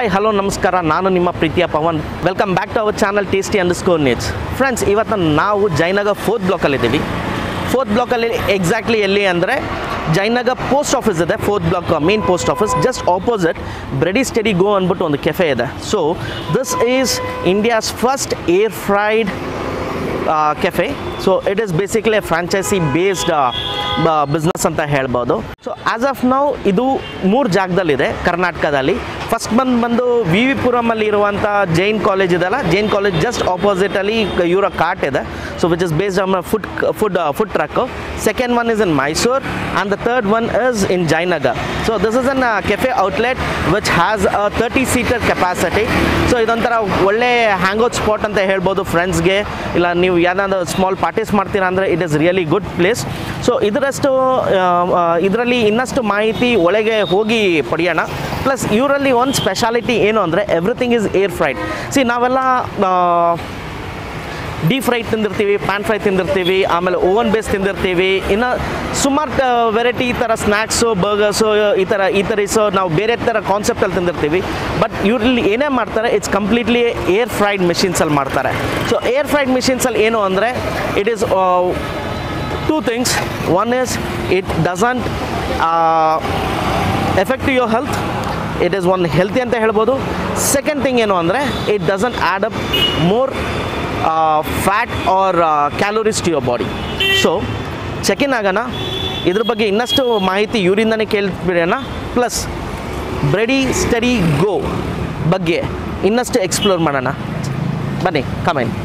Hi hello ನಮಸ್ಕಾರ, ನಾನು ನಿಮ್ಮ ಪ್ರೀತಿಯ Pavan. Welcome back to our channel tasty_needs. Friends, ಇವತ್ತು ನಾವು ಜಯನಗರ್ 4th ಬ್ಲಾಕಲ್ಲಿದ್ದೀವಿ. 4th ಬ್ಲಾಕಲ್ಲಿ ಎಕ್ಸಾಕ್ಟ್ಲಿ ಎಲ್ಲಿ ಅಂದರೆ ಜಯನಗರ್ ಪೋಸ್ಟ್ ಆಫೀಸ್ ಇದೆ. 4th block main post office just opposite bready steady go ಅಂದ್ಬಿಟ್ಟು ಒಂದು ಕೆಫೆ ಇದೆ. So this is India's first air fried cafe. So it is basically a franchise based business ಅಂತ ಹೇಳ್ಬೋದು. So as of now ಇದು 3 ಜಾಗದಲ್ಲಿದೆ ಕರ್ನಾಟಕದಲ್ಲಿ. First ಬಂದು V V ಪುರಮಲ್ಲಿ ಇರುವಂಥ Jain college ಇದೆಲ್ಲ, ಜೈನ್ ಕಾಲೇಜ್ ಜಸ್ಟ್ ಆಪೋಸಿಟಲ್ಲಿ ಇವರ ಕಾರ್ಟ್ ಇದೆ. So which is based on food truck. Second one is in Mysore and the third one is in Jayanagar. So this is an cafe outlet which has a 30-seater capacity. So ಇದೊಂಥರ ಒಳ್ಳೆ hangout spot ಅಂತ ಹೇಳ್ಬೋದು ಫ್ರೆಂಡ್ಸ್ಗೆ. ಇಲ್ಲ ನೀವು ಯಾವ್ದಾದ್ರು small parties ಮಾಡ್ತೀರಾ ಅಂದರೆ it is really good place. So ಇದರಲ್ಲಿ ಇನ್ನಷ್ಟು ಮಾಹಿತಿ ಒಳಗೆ ಹೋಗಿ ಪಡೆಯೋಣ. ಪ್ಲಸ್ ಇವರಲ್ಲಿ ಒಂದು ಸ್ಪೆಷಾಲಿಟಿ ಏನು ಅಂದರೆ ಎವ್ರಿಥಿಂಗ್ ಈಸ್ ಏರ್ ಫ್ರೈಡ್. ನಾವೆಲ್ಲ ಡೀಪ್ ಫ್ರೈ ತಿಂದಿರ್ತೀವಿ, ಪ್ಯಾನ್ ಫ್ರೈ ತಿಂದಿರ್ತೀವಿ, ಆಮೇಲೆ ಓವನ್ ಬೇಸ್ ತಿಂದಿರ್ತೀವಿ, ಇನ್ನು ಸುಮಾರು ವೆರೈಟಿ ಈ ಥರ ಸ್ನ್ಯಾಕ್ಸು, ಬರ್ಗರ್ಸು, ಈ ಥರ ನಾವು ಬೇರೆ ಥರ ಕಾನ್ಸೆಪ್ಟಲ್ಲಿ ತಿಂದಿರ್ತೀವಿ. ಬಟ್ ಇವರಲ್ಲಿ ಏನೇ ಮಾಡ್ತಾರೆ, ಇಟ್ಸ್ ಕಂಪ್ಲೀಟ್ಲಿ ಏರ್ ಫ್ರೈಡ್ ಮಿಷಿನ್ಸಲ್ಲಿ ಮಾಡ್ತಾರೆ. ಸೊ ಏರ್ ಫ್ರೈಡ್ ಮಿಷಿನ್ಸಲ್ಲಿ ಏನು ಅಂದರೆ it is two things. One is it doesn't affect your health. It is one healthy anta helbodu. Second thing ಏನು ಅಂದರೆ it doesn't add up more fat or calories to your body. So check in ಆಗೋಣ, ಇದ್ರ ಬಗ್ಗೆ ಇನ್ನಷ್ಟು ಮಾಹಿತಿ ಇವರಿಂದನೇ ಕೇಳ್ಬಿಡೋಣ. Plus ಬ್ರೆಡಿ study ಗೋ ಬಗ್ಗೆ ಇನ್ನಷ್ಟು explore ಮಾಡೋಣ. ಬನ್ನಿ, ಕಮೆಂಟ್.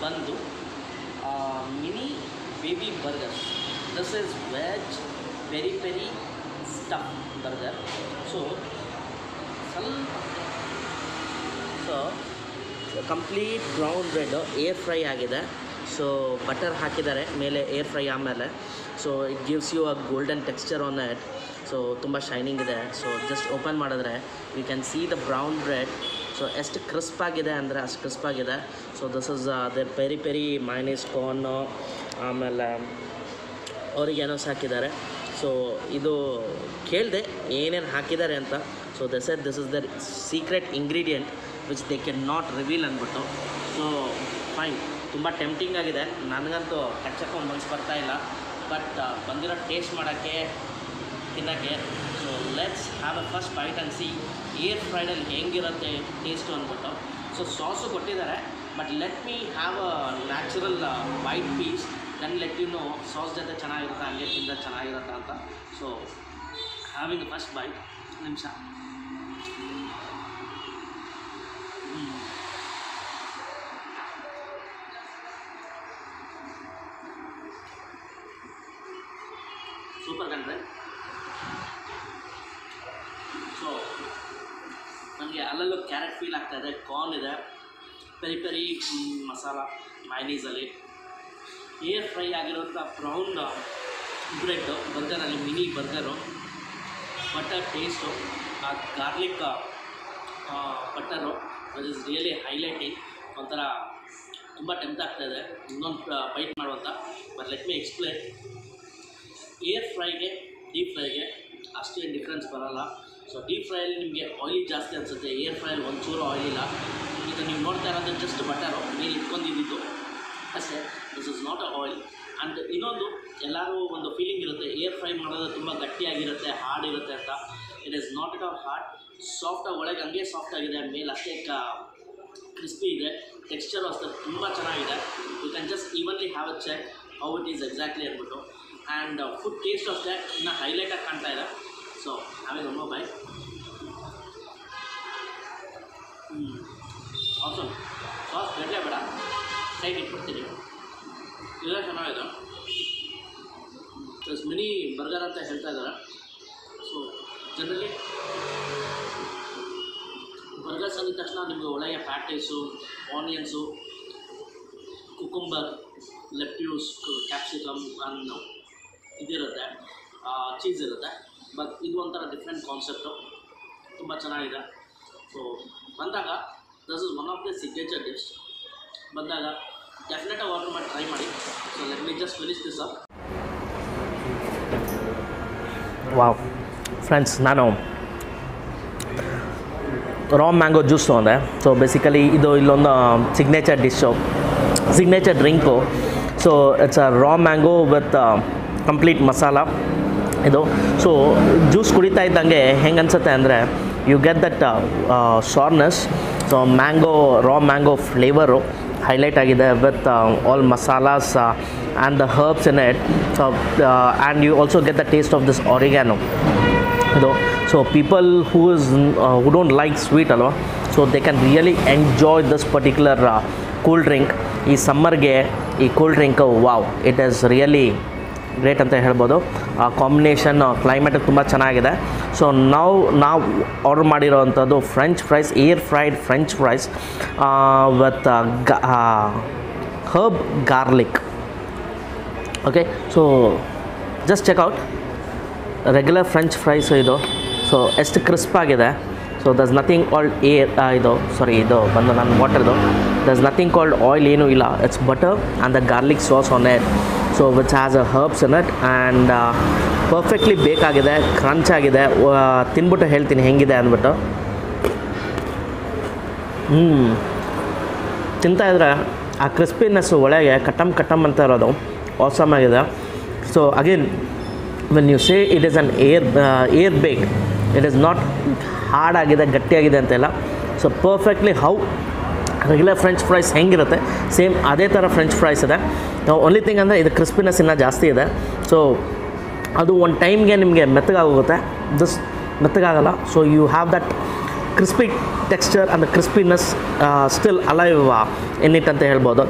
ಬಂದು mini baby burger. This is veg peri peri stuff burger. So complete brown bread air fry ಆಗಿದೆ. ಸೊ ಬಟರ್ ಹಾಕಿದ್ದಾರೆ ಮೇಲೆ ಏರ್ ಫ್ರೈ ಆಮೇಲೆ. So it gives you a golden texture on it. So ತುಂಬ shining ಇದೆ. So just open ಮಾಡಿದ್ರೆ you can see the brown bread. So ಎಷ್ಟು crisp ಆಗಿದೆ ಅಂದರೆ ಅಷ್ಟು ಕ್ರಿಸ್ಪ್ ಆಗಿದೆ. So this is their peri peri mayonnaise corn, ಆಮೇಲೆ oreganos ಹಾಕಿದ್ದಾರೆ. ಸೊ ಇದು ಕೇಳಿದೆ ಏನೇನು ಹಾಕಿದ್ದಾರೆ ಅಂತ. So this is their secret ingredient which they can not reveal ಅಂದ್ಬಿಟ್ಟು. ಸೊ ಫೈನ್, ತುಂಬ ಟೆಂಪ್ಟಿಂಗ್ ಆಗಿದೆ. ನನಗಂತೂ ಟಚ್ಚಕ್ಕೆ ಮನಸ್ಸು ಬರ್ತಾಯಿಲ್ಲ, ಬಟ್ ಬಂದಿರೋ ಟೇಸ್ಟ್ ಮಾಡೋಕ್ಕೆ, ತಿನ್ನೋಕ್ಕೆ. So let's have a first bite and see air ಫ್ರೈಡಲ್ಲಿ ಹೆಂಗಿರುತ್ತೆ ಟೇಸ್ಟು ಅಂದ್ಬಿಟ್ಟು. ಸೊ ಸಾಸು ಕೊಟ್ಟಿದ್ದಾರೆ, but let me have a natural white piece, then let you know sauce ಜೊತೆ ಚೆನ್ನಾಗಿರುತ್ತೆ, ಹಂಗೆ ತಿಂದ ಚೆನ್ನಾಗಿರುತ್ತೆ ಅಂತ. ಸೊ ಹ್ಯಾವಿಂಗ್ ಫಸ್ಟ್ ಬೈಟ್ ನಿಮಿಷ. ಸೂಪರ್ ಕಂಡ್ರೆ ನಮಗೆ ಅಲ್ಲಲ್ಲೂ ಕ್ಯಾರೆಟ್ ಫೀಲ್ ಆಗ್ತಾ ಇದೆ, ಕಾರ್ನ್ ಇದೆ, ಪೆರಿ ಪೆರಿ ಮಸಾಲ ಮೈನೀಸಲ್ಲಿ ಏರ್ ಫ್ರೈ ಆಗಿರೋಂಥ ಬ್ರೌನ್ ಬ್ರೆಡ್ಡು ಬರ್ಗರಲ್ಲಿ ಮಿನಿ ಬರ್ಗರು, ಬಟರ್ ಟೇಸ್ಟು, ಆ garlic butter that is really highlighting. ಒಂಥರ ತುಂಬ ಟೆಂಪ್ಟ್ ಆಗ್ತಾಯಿದೆ ಇನ್ನೊಂದು ಬೈಟ್ ಮಾಡುವಂಥ. But let me explain. Air ಫ್ರೈಗೆ ಡೀಪ್ ಫ್ರೈಗೆ ಅಷ್ಟೇನು ಡಿಫ್ರೆನ್ಸ್ ಬರೋಲ್ಲ. ಸೊ ಡೀಪ್ ಫ್ರೈಯಲ್ಲಿ ನಿಮಗೆ ಆಯಿಲಿ ಜಾಸ್ತಿ ಅನಿಸುತ್ತೆ, ಏರ್ ಫ್ರೈಯಲ್ಲಿ ಒಂಚೂರು ಆಯಿಲ್ ಇಲ್ಲ. ಇದು ನೀವು ನೋಡ್ತಾ ಇರೋದು ಜಸ್ಟ್ ಬಟರು ನೀರು ಇಟ್ಕೊಂಡಿದ್ದು ಅಷ್ಟೇ. This is not a oil. And ಇನ್ನೊಂದು ಎಲ್ಲರೂ ಒಂದು ಫೀಲಿಂಗ್ ಇರುತ್ತೆ, ಏರ್ ಫ್ರೈ ಮಾಡೋದು ತುಂಬ ಗಟ್ಟಿಯಾಗಿರುತ್ತೆ, ಹಾರ್ಡ್ ಇರುತ್ತೆ ಅಂತ. It is not it all hard, ಸಾಫ್ಟಾಗಿ ಒಳಗೆ ಹಂಗೆ ಸಾಫ್ಟಾಗಿದೆ, ಮೇಲೆ ಅಷ್ಟೇ ಕ್ರಿಸ್ಪಿ ಇದೆ, ಟೆಕ್ಸ್ಚರು ಅಷ್ಟೇ ತುಂಬ ಚೆನ್ನಾಗಿದೆ. You can just evenly have a check how it is exactly ಅಂದ್ಬಿಟ್ಟು. ಆ್ಯಂಡ್ ಫುಡ್ ಟೇಸ್ಟ್ ಅಷ್ಟೇ ಇನ್ನೂ ಹೈಲೈಟಾಗಿ ಕಾಣ್ತಾ ಇದೆ. So having one more bite. Also sauce ಬೇಡ ಸೈಡ್ ಇಟ್ಬಿಡ್ತೀನಿ, ಇಲ್ಲ ಚೆನ್ನಾಗಿದೆ. ಪ್ಲಸ್ ಮಿನಿ ಬರ್ಗರ್ ಅಂತ ಹೇಳ್ತಾ ಇದ್ದಾರೆ. ಸೊ ಜನರಲಿ ಬರ್ಗರ್ಸ್ ಅಂದ ತಕ್ಷಣ ನಿಮಗೆ ಒಳ್ಳೆಯ patties, onions, cucumber, lettuce, capsicum ಅನ್ನೋ ಇದಿರುತ್ತೆ, ಚೀಸ್ ಇರುತ್ತೆ. ಬಟ್ ಇದು ಒಂಥರ ಡಿಫ್ರೆಂಟ್ ಕಾನ್ಸೆಪ್ಟು, ತುಂಬ ಚೆನ್ನಾಗಿದೆ. ಸೊ ಬಂದಾಗ this is one of the signature dish. ಬಂದಾಗ ಡೆಫಿನೆಟಾಗಿ ಆರ್ಡರ್ ಮಾಡಿ ಟ್ರೈ ಮಾಡಿ. So let me just finish this up. Wow friends, ನಾನು ರಾ ಮ್ಯಾಂಗೋ ಜ್ಯೂಸ್ ತೊಗೊಂಡೆ. ಸೊ ಬೇಸಿಕಲಿ ಇದು ಇಲ್ಲೊಂದು signature drink. So it's a raw mango with complete masala ಇದು. So juice ಕುಡಿತಾ ಇದ್ದಂಗೆ ಹೆಂಗೆ ಅನಿಸುತ್ತೆ ಅಂದರೆ you get that sourness. So raw mango flavour highlight ಆಗಿದೆ with all masalas and the herbs in it. So and you also get the taste of this oregano ಇದು. So people who don't like sweet ಅಲ್ವಾ, so they can really enjoy this particular cool drink. ಈ ಸಮ್ಮರ್ಗೆ ಈ cool drink wow, it is really great ಅಂತ ಹೇಳ್ಬೋದು. Combination ಕ್ಲೈಮೇಟಿಗೆ ತುಂಬ ಚೆನ್ನಾಗಿದೆ. ಸೊ ನಾವು ಆರ್ಡರ್ ಮಾಡಿರೋವಂಥದ್ದು French fries, air fried French fries with herb garlic. Okay, so just check out regular French fries ಇದು. ಸೊ ಎಷ್ಟು ಕ್ರಿಸ್ಪ್ ಆಗಿದೆ. ಸೊ ದಸ್ ನಥಿಂಗ್ ಕಾಲ್ಡ್ ಇದು ಬಂದು ನನ್ನ ವಾಟರ್ದು. ದಸ್ ನಥಿಂಗ್ ಕಾಲ್ಡ್ ಆಯಿಲ್, ಏನೂ ಇಲ್ಲ. It's butter and the garlic sauce on it. So which has a herbs in it and perfectly ಬೇಕಾಗಿದೆ, crunch ಆಗಿದೆ. ತಿನ್ಬಿಟ್ಟು ಹೇಳ್ತೀನಿ ಹೆಂಗಿದೆ ಅಂದ್ಬಿಟ್ಟು. ತಿಂತಾಯಿದ್ರೆ ಆ ಕ್ರಿಸ್ಪಿನೆಸ್ಸು ಒಳಗೆ ಕಟ್ಟಮ್ ಅಂತ ಇರೋದು ಆಸಮ್ ಆಗಿದೆ. So again when you say it is an air bake, it is not hard ಆಗಿದೆ, ಗಟ್ಟಿಯಾಗಿದೆ ಅಂತೆಲ್ಲ. So perfectly how regular French fries ಹೆಂಗಿರುತ್ತೆ ಸೇಮ್ ಅದೇ ಥರ ಫ್ರೆಂಚ್ ಫ್ರೈಸ್ ಇದೆ. ಓನ್ಲಿ ಥಿಂಗ್ ಅಂದರೆ ಇದು ಕ್ರಿಸ್ಪಿನೆಸ್ ಇನ್ನೂ ಜಾಸ್ತಿ ಇದೆ. ಸೊ ಅದು ಒಂದು ಟೈಮ್ಗೆ ನಿಮಗೆ ಮೆತ್ತಗಾಗೋಗುತ್ತೆ, ದಿಸ್ ಮೆತ್ತಗಾಗಲ್ಲ. So you have that crispy texture and the crispiness still alive in it ಅಂತ ಹೇಳ್ಬೋದು.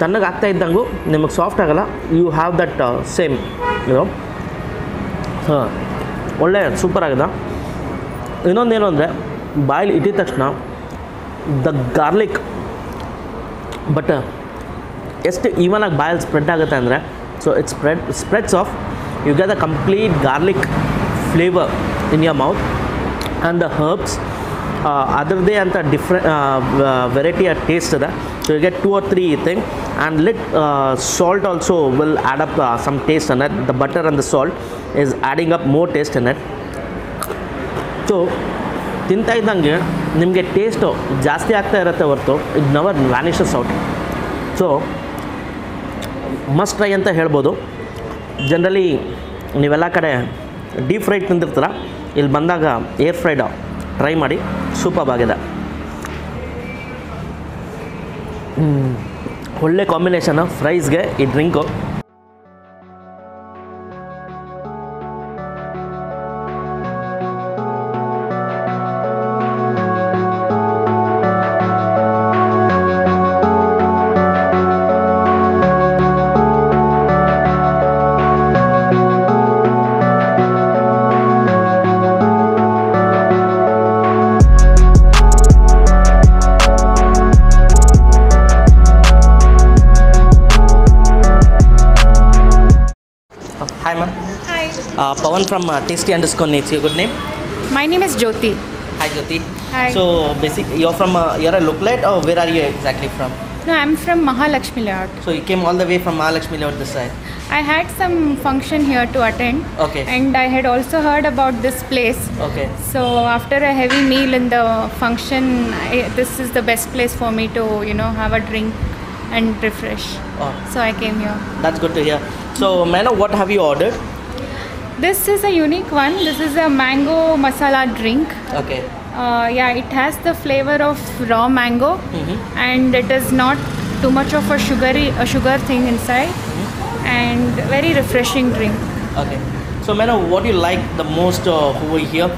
ತಣ್ಣಗೆ ಆಗ್ತಾ ಇದ್ದಂಗೂ ನಿಮಗೆ ಸಾಫ್ಟ್ ಆಗಲ್ಲ, ಯು ಹ್ಯಾವ್ ದಟ್ ಸೇಮ್ ಇದು. ಹಾಂ, ಒಳ್ಳೆ ಸೂಪರ್ ಆಗಿದೆ. ಇನ್ನೊಂದೇನು ಅಂದರೆ ಬಾಯಲ್ಲಿ ಇಟ್ಟಿದ ತಕ್ಷಣ ದ ಗಾರ್ಲಿಕ್ ಬಟರ್ ಎಷ್ಟು ಈವನಾಗಿ ಬಾಯಲ್ಲಿ ಸ್ಪ್ರೆಡ್ ಆಗುತ್ತೆ ಅಂದರೆ, so it spreads off, you get the complete garlic flavour in your mouth and the herbs ಅದರದ್ದೇ ಅಂತ ವೆರೈಟಿಯ ಟೇಸ್ಟ್ ಇದೆ. So you get 2 or 3 thing and salt also will add up some taste in it. The butter and the salt is adding up more taste in it. So ತಿಂತಾ ಇದ್ದಂಗೆ ನಿಮಗೆ taste ಜಾಸ್ತಿ ಆಗ್ತಾ ಇರುತ್ತೆ ಹೊರತು it never vanishes out. So must try ಅಂತ ಹೇಳ್ಬೋದು. Generally ನೀವೆಲ್ಲ ಕಡೆ ಡೀಪ್ ಫ್ರೈಡ್ ತಿಂದಿರ್ತೀರ, ಇಲ್ಲಿ ಬಂದಾಗ ಏರ್ ಫ್ರೈಡ್ ಟ್ರೈ ಮಾಡಿ, ಸೂಪರ್ ಆಗಿದೆ. ಒಳ್ಳೆ ಕಾಂಬಿನೇಷನು ಫ್ರೈಸ್ಗೆ ಈ drink. Hi, ma'am. Hi, Pawan from Tasty underscore Nates. Your good name? my name is Jyoti. Hi, Jyoti. Hi. So, basically, you're a localite, or where are you exactly from? No, I'm from Mahalakshmi Layout. So, you came all the way from Mahalakshmi Layout this side. I had some function here to attend. Okay. And I had also heard about this place. Okay. So after a heavy meal in the function, this is the best place for me to, have a drink and refresh. Oh, So I came here. that's good to hear. So, Mano, what have you ordered? This is a unique one. This is a mango masala drink. Okay. It has the flavor of raw mango, Mm-hmm. and it is not too much of a sugar thing inside, and very refreshing drink. Okay. So, Mano, what do you like the most over here?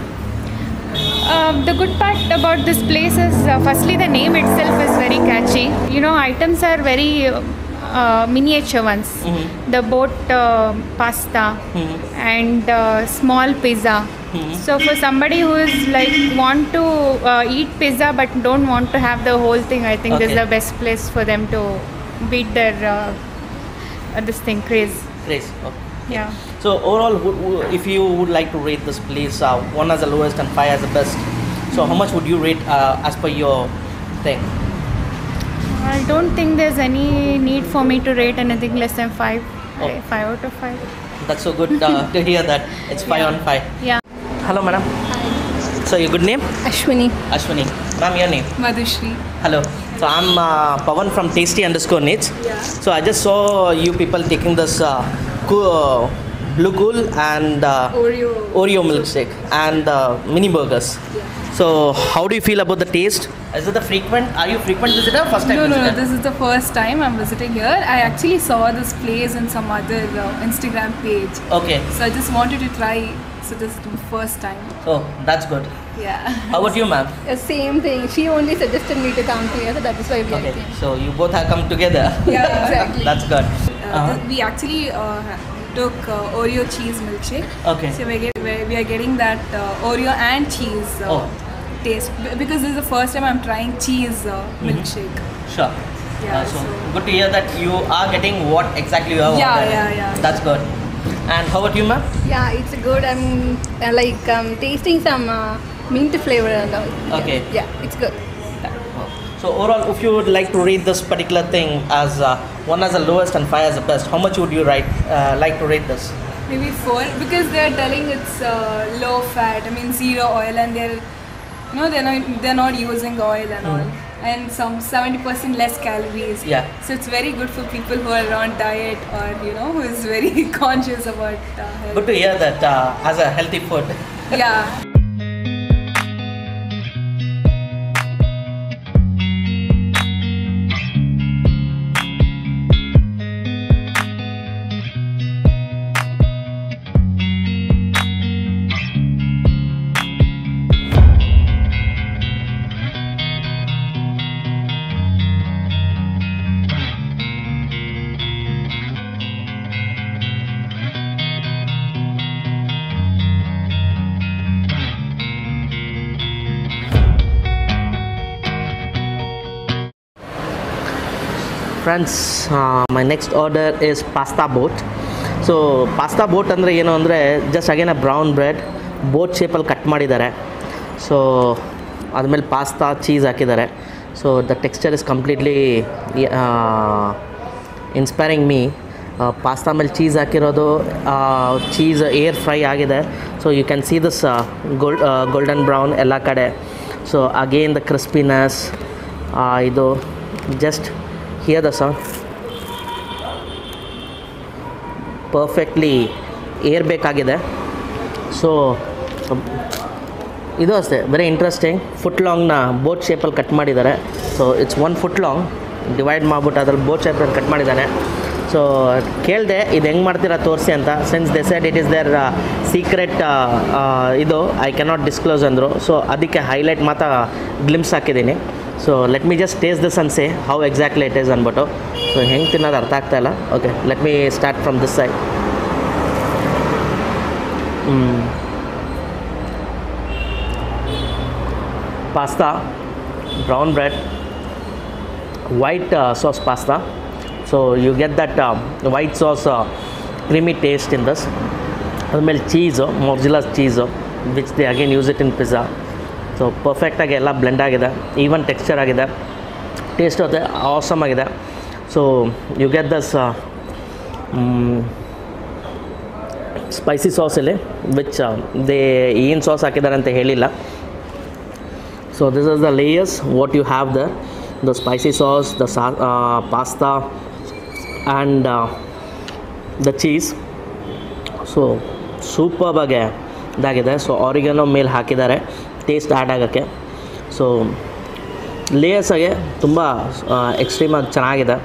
The good part about this place is firstly the name itself is very catchy. Items are very miniature ones. Mm-hmm. The boat pasta Mm-hmm. and small pizza. Mm-hmm. So for somebody who is like want to eat pizza but don't want to have the whole thing, I think this is Okay. the best place for them to beat their this thing craze. Grace. Okay. Yeah. So overall, if you would like to rate this place, 1 as the lowest and 5 as the best, so how much would you rate as per your thing? I don't think there's any need for me to rate anything less than 5. Oh. 5 out of 5. That's so good to hear that. It's 5 on 5. Yeah. Hello, madam. So your good name? Ashwini. Ashwini. Ma'am, your name? Madhushri. Hello. So I'm Pawan from Tasty underscore Nates. Yeah. So I just saw you people taking this Blue Cool and Oreo milkshake and mini burgers. Yeah. So how do you feel about the taste? Is it are you frequent visitor or first time No, visitor? this is the first time I'm visiting here. I actually saw this place in some other Instagram page. Okay. So I just wanted to try. So this is the first time. Oh, that's good. Yeah. How about you, ma'am? Same thing. She only suggested me to come here, so that is why we Okay. came. So you both have come together. Yeah, exactly. That's good. We actually took Oreo cheese milkshake. Okay. So we are getting that Oreo and cheese Oh. taste because this is the first time I'm trying cheese milkshake. Sure. Yeah, So so- good to hear that you are getting what exactly you have Yeah, ordered. yeah. That's good. And how about you, ma'am? Yeah, it's good. I'm tasting some mint flavor and all. Okay. Yeah, it's good. So overall, if you would like to rate this particular thing as 1 as the lowest and 5 as the best, how much would you like to rate this? Maybe 4 because they're telling it's low fat. I mean 0 oil, and they're not using oil and all, and some 70% less calories. Yeah. So it's very good for people who are on diet or who is very conscious about health. Good to hear that as a healthy food. Yeah. Friends, my next order is pasta boat. So pasta boat ಅಂದರೆ ಏನು ಅಂದರೆ just again brown bread boat ಶೇಪಲ್ಲಿ cut ಮಾಡಿದ್ದಾರೆ. So ಅದ್ಮೇಲೆ pasta cheese ಹಾಕಿದ್ದಾರೆ. So the texture is completely inspiring me. Pasta ಮೇಲೆ cheese ಹಾಕಿರೋದು, cheese air fry ಆಗಿದೆ. So you can see this golden brown ಎಲ್ಲ ಕಡೆ. ಸೊ ಅಗೇನ್ ದ ಕ್ರಿಸ್ಪಿನೆಸ್, ಇದು just hear the sound perfectly air ಬೇಕಾಗಿದೆ. So ಇದು ಅಷ್ಟೇ ವೆರಿ ಇಂಟ್ರೆಸ್ಟಿಂಗ್. ಫುಟ್ ಲಾಂಗ್ನ ಬೋಟ್ ಶೇಪಲ್ಲಿ ಕಟ್ ಮಾಡಿದ್ದಾರೆ. So it's 1 foot long divide ಮಾಡಿಬಿಟ್ಟು ಅದ್ರಲ್ಲಿ ಬೋಟ್ ಶೇಪಲ್ಲಿ ಕಟ್ ಮಾಡಿದ್ದಾನೆ. ಸೊ ಕೇಳಿದೆ ಇದು ಹೆಂಗೆ ಮಾಡ್ತೀರಾ ತೋರಿಸಿ ಅಂತ. Since they said it is their secret, ಇದು ಐ ಕ್ಯಾನಾಟ್ ಡಿಸ್ಕ್ಲೋಸ್ ಅಂದರು. ಸೊ ಅದಕ್ಕೆ ಹೈಲೈಟ್ ಮಾತ್ರ ಗ್ಲಿಮ್ಸ್ ಹಾಕಿದ್ದೀನಿ. So let me just taste this ಅನ್ಸೆ ಹೌ ಎಕ್ಸಾಕ್ಟ್ಲಿ ಇಟ್ ಈಸ್ ಅಂದ್ಬಿಟ್ಟು. ಸೊ ಹೆಂಗೆ ತಿನ್ನೋದು ಅರ್ಥ ಆಗ್ತಾಯಿಲ್ಲ. Okay, let me start from this side. Pasta, brown bread, white sauce pasta. So you get that white sauce creamy taste in this. ಆಮೇಲೆ cheese mozzarella cheese which they again use it in pizza. So ಪರ್ಫೆಕ್ಟಾಗಿ ಎಲ್ಲ blend ಆಗಿದೆ, even texture ಆಗಿದೆ, taste ಅದೇ awesome ಆಗಿದೆ. So you get this spicy ಸಾಸಲ್ಲಿ which they ಏನು sauce ಹಾಕಿದ್ದಾರೆ ಅಂತ ಹೇಳಿಲ್ಲ. So this is the layers what you have the spicy sauce, the pasta and the cheese. So ಸೂಪರ್ಬಾಗೆ ಇದಾಗಿದೆ. ಸೊ ಆರಿಗನೋ ಮೇಲೆ ಹಾಕಿದ್ದಾರೆ ಟೇಸ್ಟ್ ಆ್ಯಡ್ ಆಗೋಕ್ಕೆ. ಸೊ ಲೇಯರ್ಸಾಗೆ ತುಂಬ ಎಕ್ಸ್ಟ್ರೀಮಾಗಿ ಚೆನ್ನಾಗಿದೆ.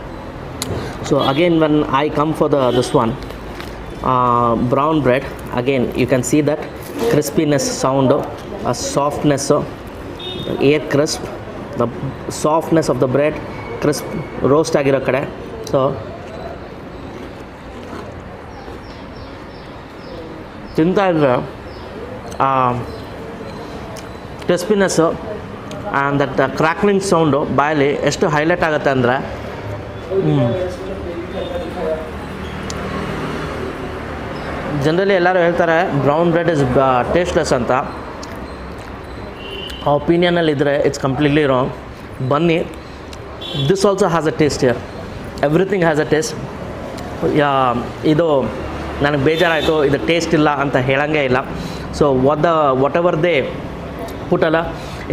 So again when I come for this one brown bread, again you can see that crispiness sound, softness, air crisp, the softness of the bread, crisp roast ಆಗಿರೋ ಕಡೆ. So ತಿಂತಾಯಿದ್ರೆ crispiness and that crackling sound ಬಾಯಲ್ಲಿ ಎಷ್ಟು highlight ಆಗುತ್ತೆ ಅಂದರೆ, generally ಎಲ್ಲರೂ ಹೇಳ್ತಾರೆ brown bread is tasteless ಅಂತ. ಆ ಒಪಿನಿಯನಲ್ಲಿದ್ದರೆ ಇಟ್ಸ್ ಕಂಪ್ಲೀಟ್ಲಿ ರಾಂಗ್. ಬನ್ನಿ, this also has a taste here, everything has a taste. ಇದು ನನಗೆ ಬೇಜಾರಾಯಿತು, ಇದು ಟೇಸ್ಟ್ ಇಲ್ಲ ಅಂತ ಹೇಳೋಂಗೇ ಇಲ್ಲ. ಸೊ ವಾಟ್ ಎವರ್ ದೇ ಪುಟಲ್ಲ,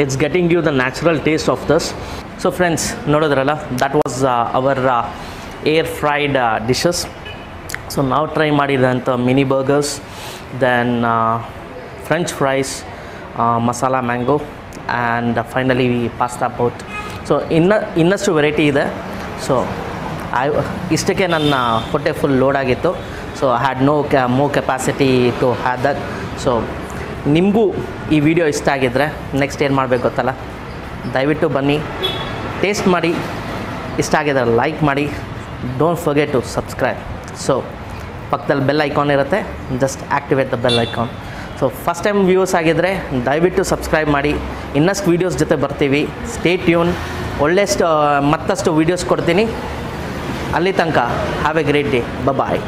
it's getting you the natural taste of this. So friends, ನೋಡಿದ್ರಲ್ಲ, that was our air fried dishes. So ನಾವು ಟ್ರೈ ಮಾಡಿದಂಥ mini burgers, then French fries, masala mango and finally pasta boat. So ಇನ್ನಷ್ಟು variety ಇದೆ. So ಇಷ್ಟಕ್ಕೆ ನನ್ನ ಹೊಟ್ಟೆ full load ಆಗಿತ್ತು. So I had more capacity to have that. So ನಿಮಗೂ ಈ ವಿಡಿಯೋ ಇಷ್ಟ ಆಗಿದ್ದರೆ ನೆಕ್ಸ್ಟ್ ಏನು ಮಾಡಬೇಕು ಗೊತ್ತಲ್ಲ, ದಯವಿಟ್ಟು ಬನ್ನಿ, ಟೇಸ್ಟ್ ಮಾಡಿ, ಇಷ್ಟ ಆಗಿದ್ರೆ ಲೈಕ್ ಮಾಡಿ, don't forget to subscribe. So ಪಕ್ಕದಲ್ಲಿ ಬೆಲ್ ಐಕಾನ್ ಇರುತ್ತೆ, just activate the bell icon. So first time views ಆಗಿದ್ದರೆ ದಯವಿಟ್ಟು ಸಬ್ಸ್ಕ್ರೈಬ್ ಮಾಡಿ. ಇನ್ನಷ್ಟು ವೀಡಿಯೋಸ್ ಜೊತೆ ಬರ್ತೀವಿ. Stay tune. ಮತ್ತಷ್ಟು ವೀಡಿಯೋಸ್ ಕೊಡ್ತೀನಿ. ಅಲ್ಲಿ ತನಕ have a great day. Bye.